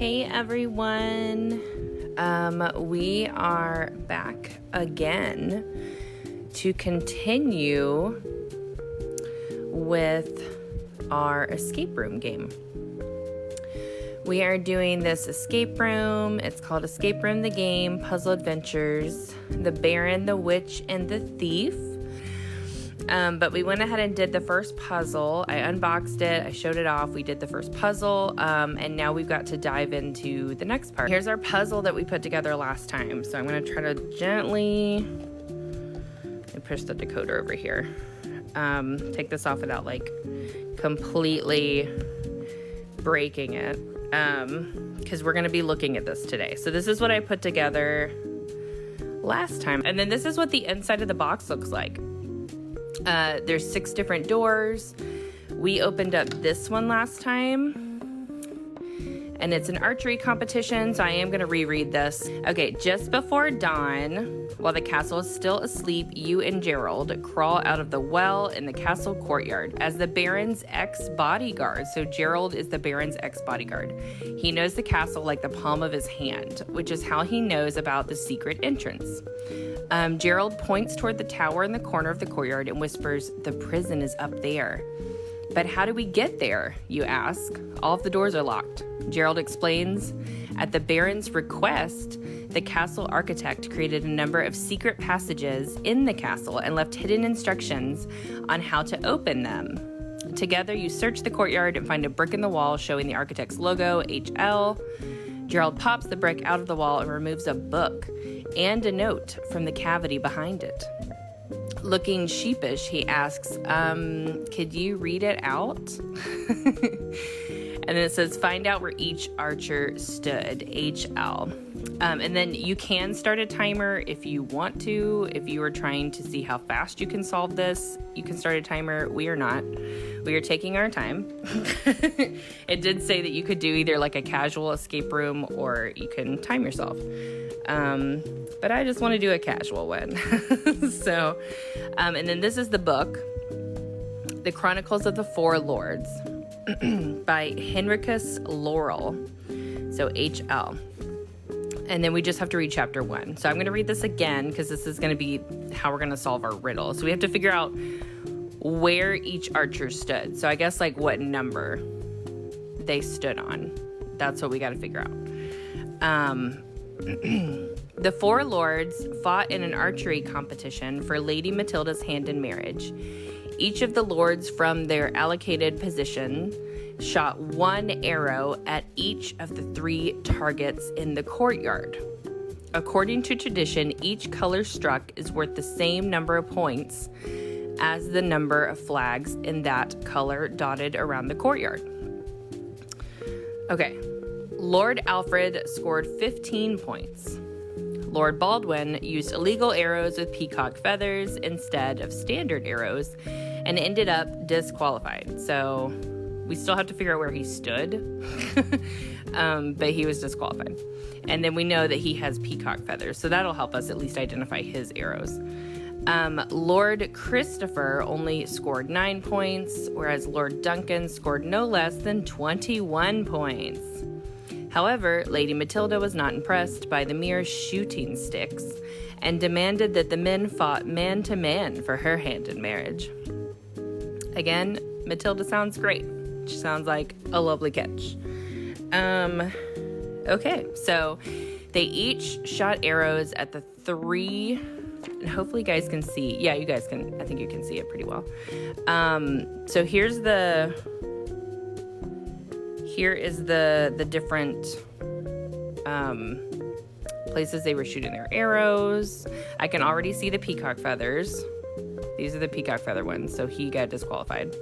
Hey everyone, we are back again to continue with our escape room game. We are doing this escape room. It's called Escape Room the Game, Puzzle Adventures, The Baron, the Witch, and the Thief. But we went ahead and did the first puzzle. I unboxed it. I showed it off. We did the first puzzle. And now we've got to dive into the next part. Here's our puzzle that we put together last time. So I'm going to try to gently push the decoder over here. Take this off without like completely breaking it. Because we're going to be looking at this today. So this is what I put together last time. And then this is what the inside of the box looks like. There's 6 different doors. We opened up this one last time, and it's an archery competition, so I am going to reread this. Okay, just before dawn, while the castle is still asleep, you and Gerald crawl out of the well in the castle courtyard as the Baron's ex-bodyguard. So Gerald is the Baron's ex-bodyguard. He knows the castle like the palm of his hand, which is how he knows about the secret entrance. Gerald points toward the tower in the corner of the courtyard and whispers, "The prison is up there." "But how do we get there?" you ask. "All of the doors are locked." Gerald explains, "At the Baron's request, the castle architect created a number of secret passages in the castle and left hidden instructions on how to open them. Together, you search the courtyard and find a brick in the wall showing the architect's logo, HL. Gerald pops the brick out of the wall and removes a book and a note from the cavity behind it. Looking sheepish, he asks, could you read it out?" And then it says, "Find out where each archer stood, HL." And then you can start a timer if you want to. If you are trying to see how fast you can solve this, you can start a timer. We are not. We are taking our time. It did say that you could do either like a casual escape room or you can time yourself. But I just want to do a casual one. So, and then this is the book, The Chronicles of the Four Lords by Henricus Laurel. So HL. And then we just have to read chapter 1. So I'm going to read this again because this is going to be how we're going to solve our riddle. So we have to figure out where each archer stood. So I guess like what number they stood on. That's what we got to figure out. The four lords fought in an archery competition for Lady Matilda's hand in marriage. Each of the lords from their allocated position shot 1 arrow at each of the 3 targets in the courtyard. According to tradition, each color struck is worth the same number of points as the number of flags in that color dotted around the courtyard. Okay, Lord Alfred scored 15 points. Lord Baldwin used illegal arrows with peacock feathers instead of standard arrows and ended up disqualified. So we still have to figure out where he stood, but he was disqualified. And then we know that he has peacock feathers, so that'll help us at least identify his arrows. Lord Christopher only scored 9 points, whereas Lord Duncan scored no less than 21 points. However, Lady Matilda was not impressed by the mere shooting sticks and demanded that the men fought man to man for her hand in marriage. Again, Matilda sounds great. She sounds like a lovely catch. Okay, so they each shot arrows at the 3, and hopefully you guys can see. Yeah, you guys can. I think you can see it pretty well. So here is the different places they were shooting their arrows. I can already see the peacock feathers. These are the peacock feather ones, so he got disqualified.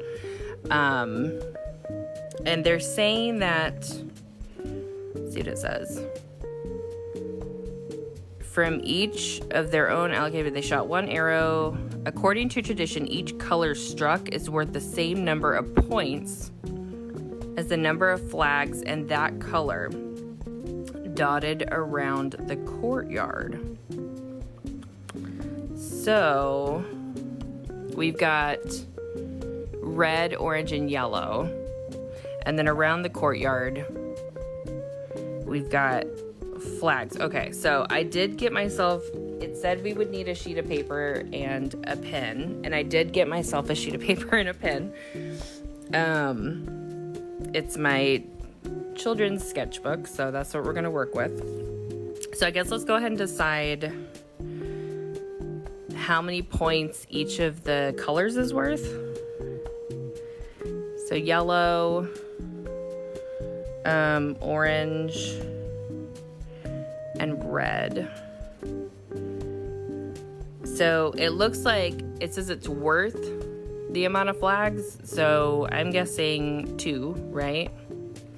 And they're saying that, let's see what it says. From each of their own allocated, they shot 1 arrow. According to tradition, each color struck is worth the same number of points as the number of flags in that color dotted around the courtyard. So we've got red, orange, and yellow. And then around the courtyard, we've got flags. Okay, so I did get myself, it said we would need a sheet of paper and a pen, and I did get myself a sheet of paper and a pen. It's my children's sketchbook, so that's what we're going to work with. So I guess let's go ahead and decide how many points each of the colors is worth. So yellow, orange, and red. So it looks like it says it's worth the amount of flags, so I'm guessing 2, right?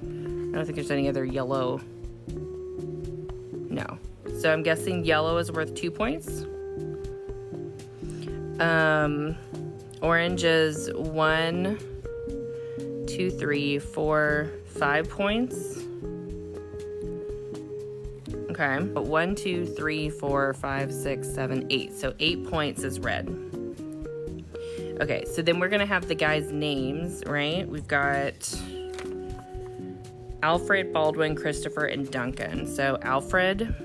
I don't think there's any other yellow. No. So I'm guessing yellow is worth 2 points. Orange is 1, 2, 3, 4, 5 points. Okay. 1, 2, 3, 4, 5, 6, 7, 8. So 8 points is red. Okay, so then we're going to have the guys' names, right? We've got Alfred, Baldwin, Christopher, and Duncan. So Alfred,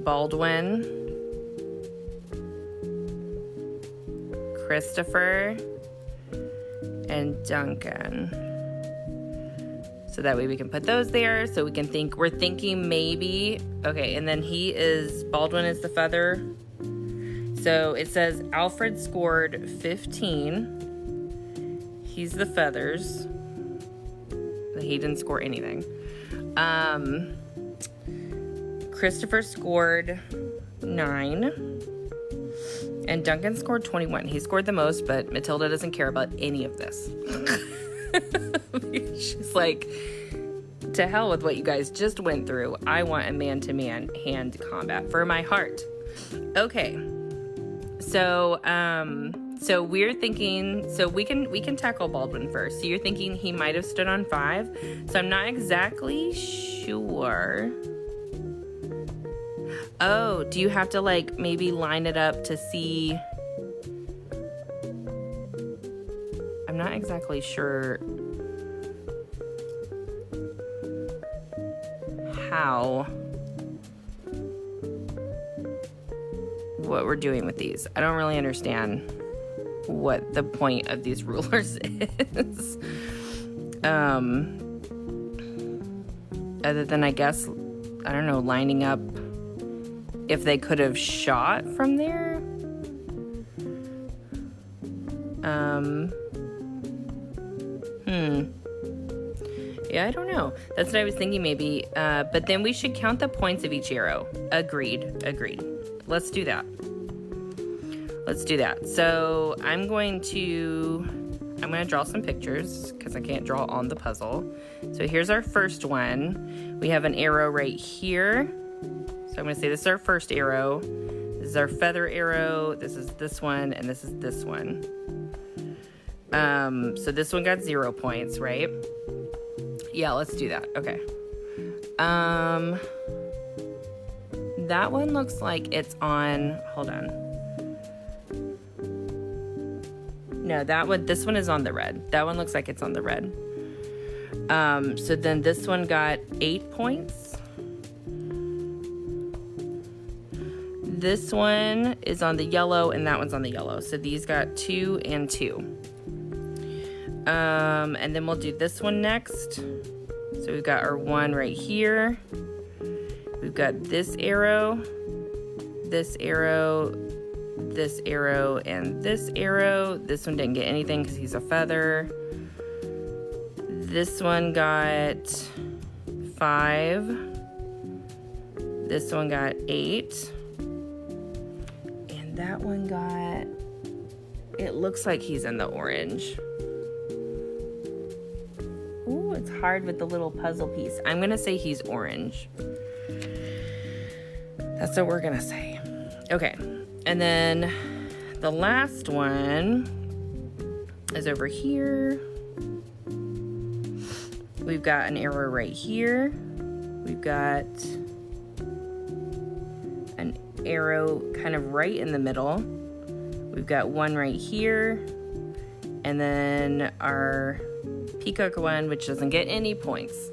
Baldwin, Christopher, and Duncan. So that way we can put those there, so we can think, we're thinking maybe, okay, and then Baldwin is the feather. So it says Alfred scored 15. He's the feathers. He didn't score anything. Christopher scored 9. And Duncan scored 21. He scored the most, but Matilda doesn't care about any of this. She's like, to hell with what you guys just went through. I want a man-to-man hand combat for my heart. Okay. So we're thinking, so we can tackle Baldwin first. So you're thinking he might have stood on 5. So I'm not exactly sure. Oh, do you have to like maybe line it up to see? I'm not exactly sure what we're doing with these. I don't really understand what the point of these rulers is. Other than, I guess, I don't know, lining up if they could have shot from there. Yeah, I don't know. That's what I was thinking maybe. But then we should count the points of each arrow. Agreed. Let's do that. So I'm going to draw some pictures because I can't draw on the puzzle. So here's our first one. We have an arrow right here. So I'm going to say this is our first arrow. This is our feather arrow. This is this one, and this is this one. So this one got 0 points, right? Yeah, let's do that. Okay. That one looks like it's on, hold on. No, this one is on the red. That one looks like it's on the red. So then this one got 8 points. This one is on the yellow, and that one's on the yellow. So these got 2 and 2. And then we'll do this one next. So we've got our 1 right here. We've got this arrow, this arrow, this arrow, and this arrow. This one didn't get anything because he's a feather. This one got 5. This one got 8. And that one got, it looks like he's in the orange. Ooh, it's hard with the little puzzle piece. I'm going to say he's orange. That's what we're going to say. Okay. And then the last one is over here. We've got an arrow right here. We've got an arrow kind of right in the middle. We've got 1 right here. And then our peacock one, which doesn't get any points.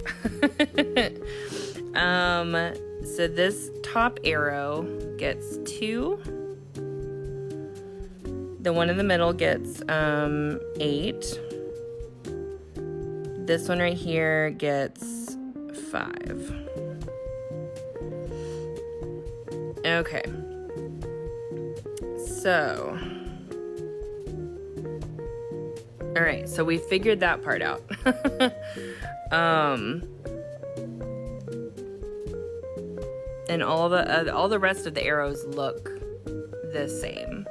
So this top arrow gets 2. The one in the middle gets 8. This one right here gets 5. Okay. So, all right, so we figured that part out. And all the rest of the arrows look the same.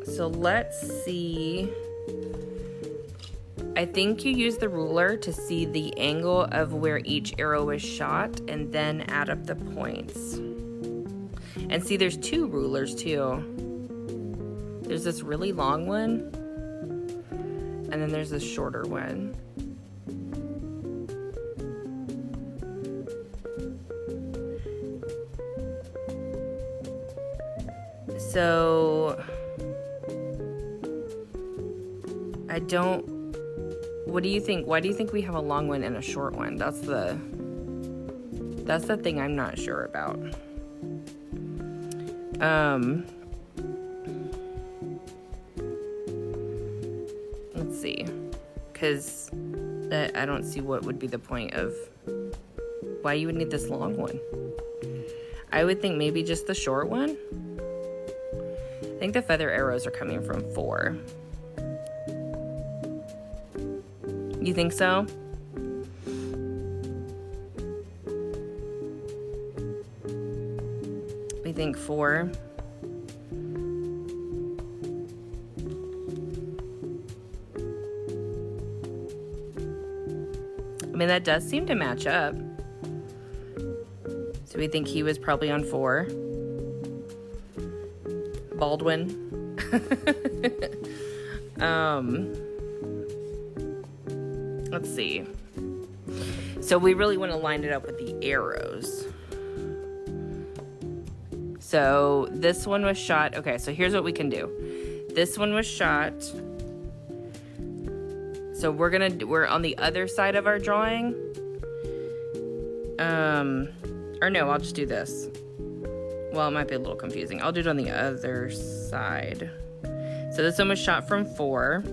So let's see. I think you use the ruler to see the angle of where each arrow is shot and then add up the points. And see, there's 2 rulers too. There's this really long one, and then there's this shorter one. So, what do you think? Why do you think we have a long one and a short one? That's the thing I'm not sure about. Let's see, because I don't see what would be the point of why you would need this long one. I would think maybe just the short one. I think the feather arrows are coming from 4. You think so? We think 4. I mean, that does seem to match up. So we think he was probably on 4. Baldwin. Let's see. So we really want to line it up with the arrows. So this one was shot. Okay, so here's what we can do. This one was shot. So we're on the other side of our drawing. Or no, I'll just do this. Well, it might be a little confusing. I'll do it on the other side. So this one was shot from 4.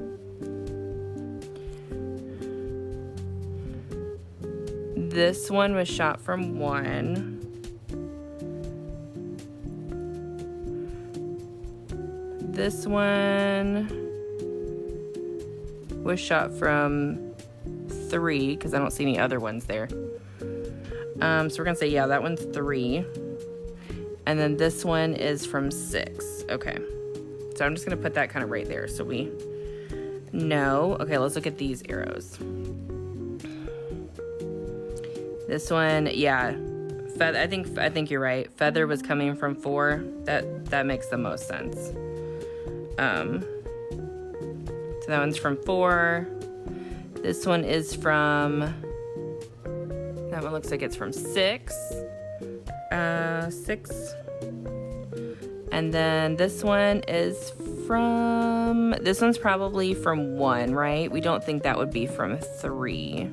This one was shot from 1. This one was shot from 3, because I don't see any other ones there. So we're going to say, yeah, that one's 3. And then this one is from 6. Okay. So I'm just going to put that kind of right there so we know. Okay, let's look at these arrows. This one, yeah. I think you're right. Feather was coming from 4. That makes the most sense. So that one's from 4. This one is from, that one looks like it's from 6. 6. And then this one is this one's probably from 1, right? We don't think that would be from 3.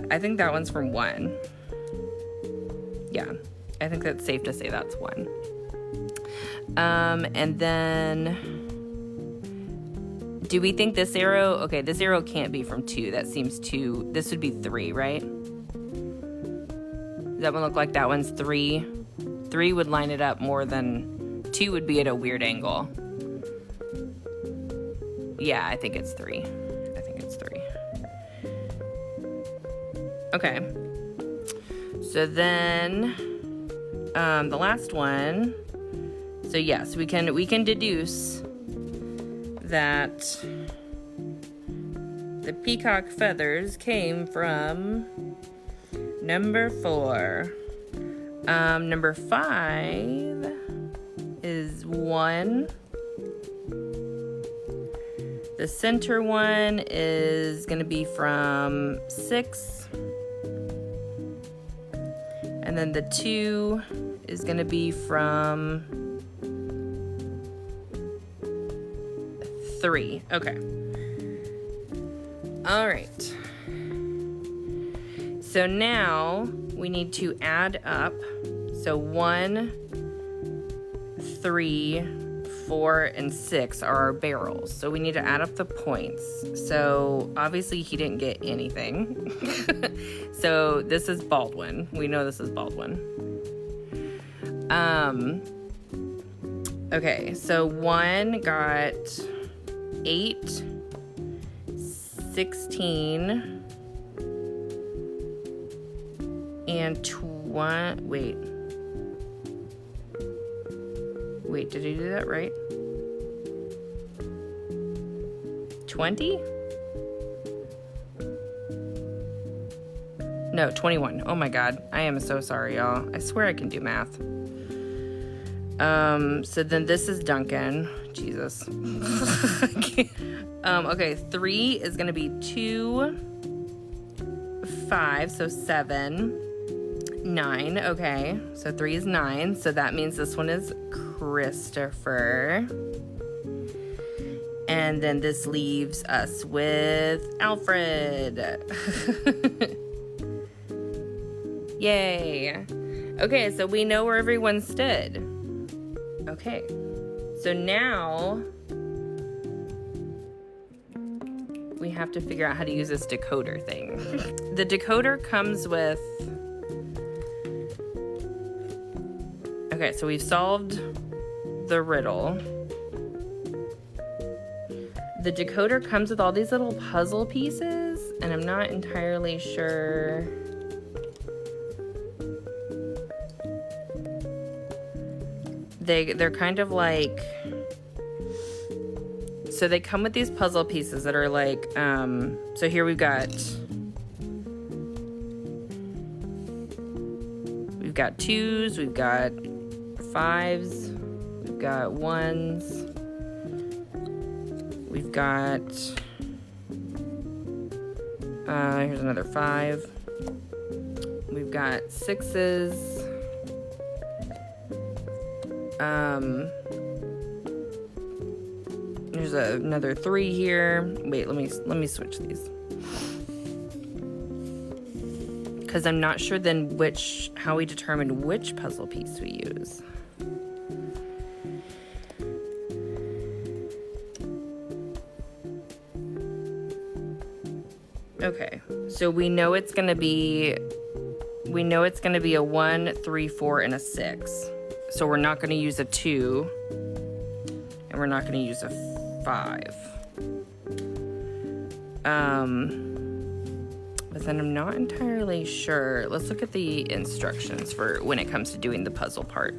I think that one's from 1. Yeah, I think that's safe to say that's 1. And then, do we think this arrow, okay, this arrow can't be from 2. That seems 2, this would be 3, right? Does that one look like that one's 3? 3 would line it up more than 2 would be at a weird angle. Yeah, I think it's 3. I think it's 3. Okay. So then, the last one. So yes, we can deduce that the peacock feathers came from number 4. Number 5 is 1. The center one is going to be from 6. And then the 2 is going to be from 3. Okay. All right. So now we need to add up. So 1, 3, 4, and 6 are our barrels. So we need to add up the points. So obviously he didn't get anything. So this is Baldwin. We know this is Baldwin. Okay, so 1 got 8, 16, and 20. Wait, did I do that right? 20? No, 21. Oh my God. I am so sorry, y'all. I swear I can do math. So then this is Duncan. Jesus. Okay, 3 is going to be 2, 5, so 7, 9. Okay, so 3 is 9. So that means this one is Christopher. And then this leaves us with Alfred. Yay. Okay, so we know where everyone stood. Okay, so now we have to figure out how to use this decoder thing. The decoder comes with... Okay, so we've solved the riddle. The decoder comes with all these little puzzle pieces, and I'm not entirely sure... They're kind of like... So they come with these puzzle pieces that are like... So here we've got 2s, we've got 5s, we've got 1s, we've got... here's another 5. We've got 6s. There's another 3 here. Wait, let me switch these. Because I'm not sure then how we determine which puzzle piece we use. Okay, so we know it's gonna be a 1, 3, 4, and a 6. So we're not gonna use a 2, and we're not gonna use a 5. But then I'm not entirely sure. Let's look at the instructions for when it comes to doing the puzzle part.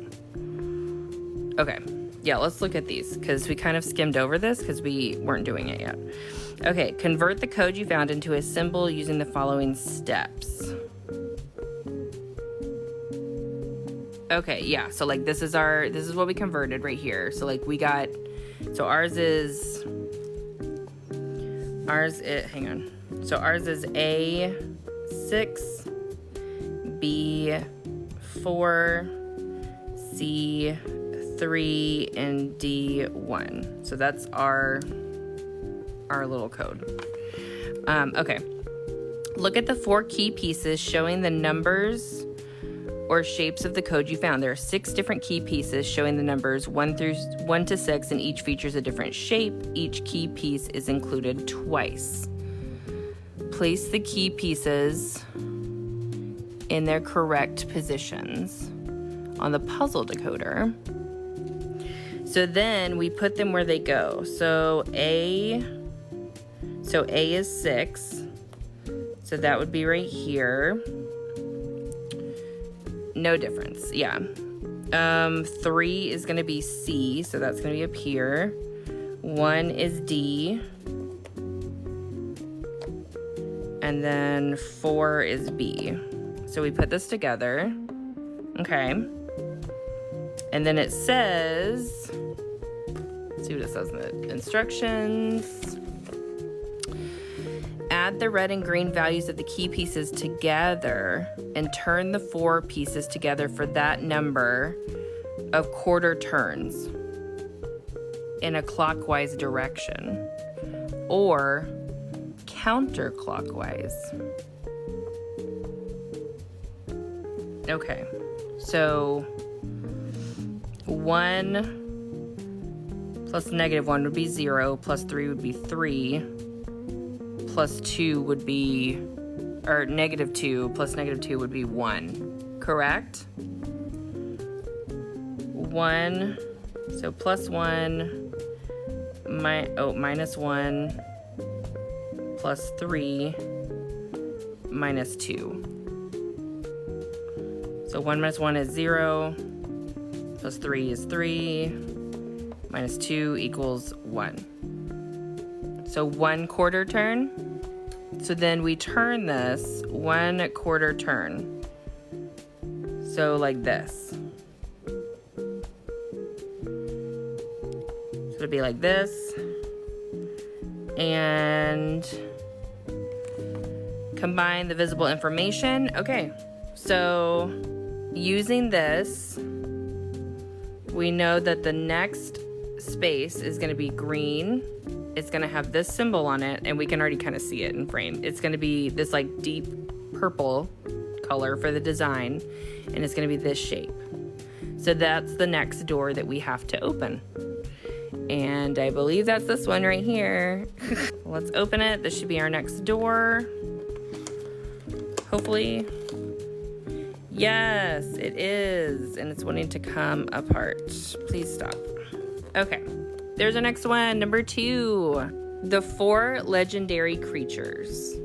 Okay, yeah, let's look at these because we kind of skimmed over this because we weren't doing it yet. Okay, convert the code you found into a symbol using the following steps. Okay, yeah, so like this is what we converted right here. So like we got, so ours is A6, B4, C3, and D1. So that's our little code. Okay, look at the 4 key pieces showing the numbers or shapes of the code you found. There are 6 different key pieces showing the numbers 1 to 6, and each features a different shape. Each key piece is included twice. Place the key pieces in their correct positions on the puzzle decoder. So then we put them where they go. So A is 6. So that would be right here. No difference, yeah. 3 is going to be C, so that's going to be up here. 1 is D. And then 4 is B. So we put this together. Okay. And then it says, let's see what it says in the instructions. Add the red and green values of the key pieces together and turn the 4 pieces together for that number of quarter turns in a clockwise direction. Or counterclockwise. Okay, so 1 plus -1 would be 0, plus 3 would be 3, plus 2 would be, or -2 plus -2 would be 1, correct? 1, so plus 1, minus 1, plus 3, minus 2. So 1 minus 1 is 0, plus 3 is 3, minus 2 equals 1. So 1/4 turn. So then we turn this 1/4 turn. So like this. So it'll be like this. And combine the visible information. Okay, so using this, we know that the next space is going to be green. It's going to have this symbol on it, and we can already kind of see it in frame. It's going to be this like deep purple color for the design, and it's going to be this shape. So that's the next door that we have to open. And I believe that's this one right here. Let's open it. This should be our next door. Hopefully. Yes, it is. And it's wanting to come apart. Please stop. Okay. There's our next one. Number 2. The 4 legendary creatures.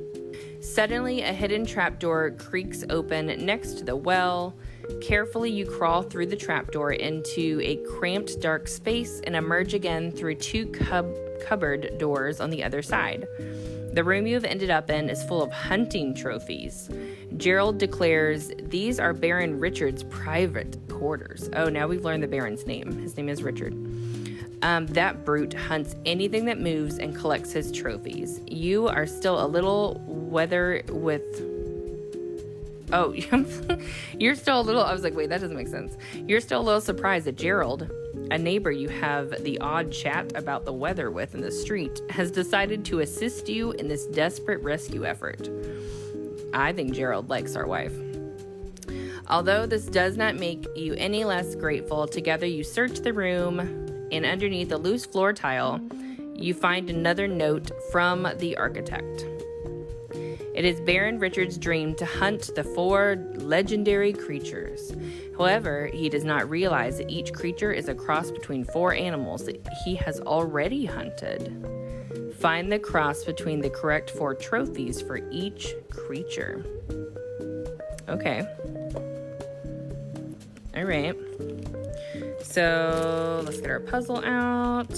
Suddenly, a hidden trapdoor creaks open next to the well. Carefully, you crawl through the trapdoor into a cramped, dark space and emerge again through 2 cupboard doors on the other side. The room you have ended up in is full of hunting trophies. Gerald declares these are Baron Richard's private quarters. Oh, now we've learned the Baron's name. His name is Richard. That brute hunts anything that moves and collects his trophies. You are still a little Oh, you're still a little, I was like, wait, that doesn't make sense. You're still a little surprised that Gerald, a neighbor you have the odd chat about the weather with in the street, has decided to assist you in this desperate rescue effort. I think Gerald likes our wife. Although this does not make you any less grateful, together you search the room, and underneath a loose floor tile, you find another note from the architect. It is Baron Richard's dream to hunt the 4 legendary creatures. However, he does not realize that each creature is a cross between 4 animals that he has already hunted. Find the cross between the correct 4 trophies for each creature. Okay. All right. So let's get our puzzle out.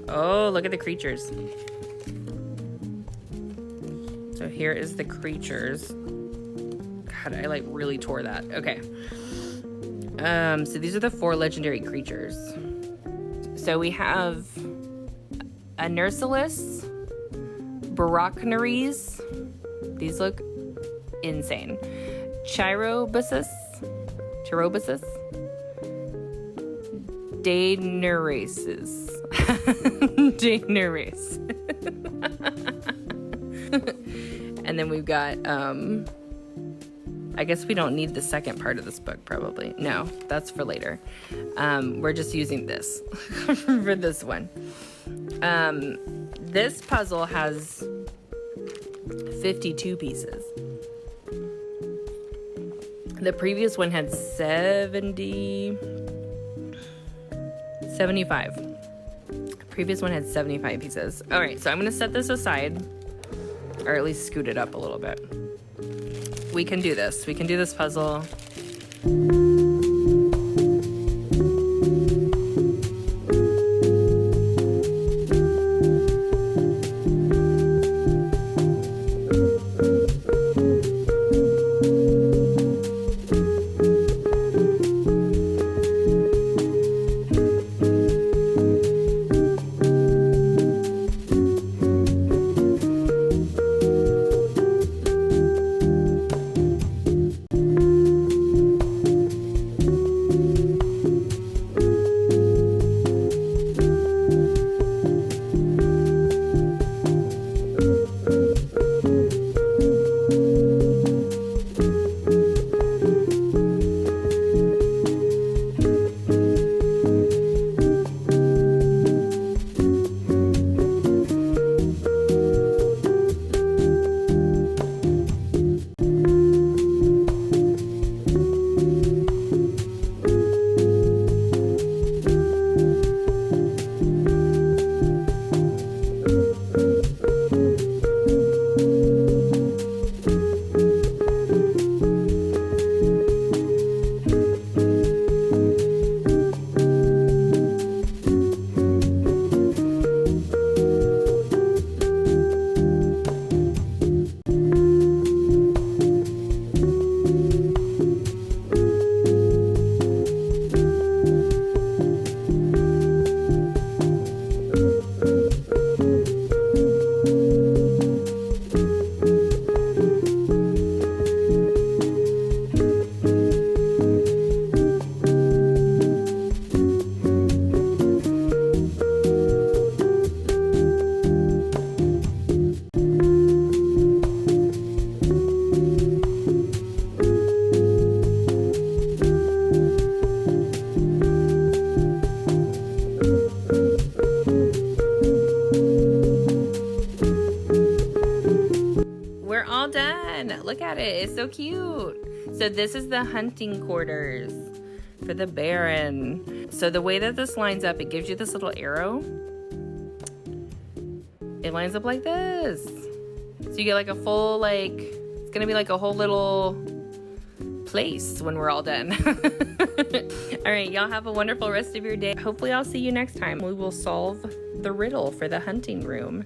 Oh, look at the creatures. So here is the creatures. God, I like really tore that. Okay. So these are the 4 legendary creatures. So we have a Nursulus, Barachnaries. These look insane. Chirobusus, Daenuraces. Daenurace. And then we've got, I guess we don't need the second part of this book, probably. No, that's for later. We're just using this for this one. This puzzle has 52 pieces. The previous one had 75. The previous one had 75 pieces. All right, so I'm going to set this aside, or at least scoot it up a little bit. We can do this. We can do this puzzle. Look at it. It's so cute. So this is the hunting quarters for the Baron. So the way that this lines up, it gives you this little arrow. It lines up like this. So you get like a full, like, it's gonna be like a whole little place when we're all done. All right, y'all have a wonderful rest of your day. Hopefully I'll see you next time. We will solve the riddle for the hunting room.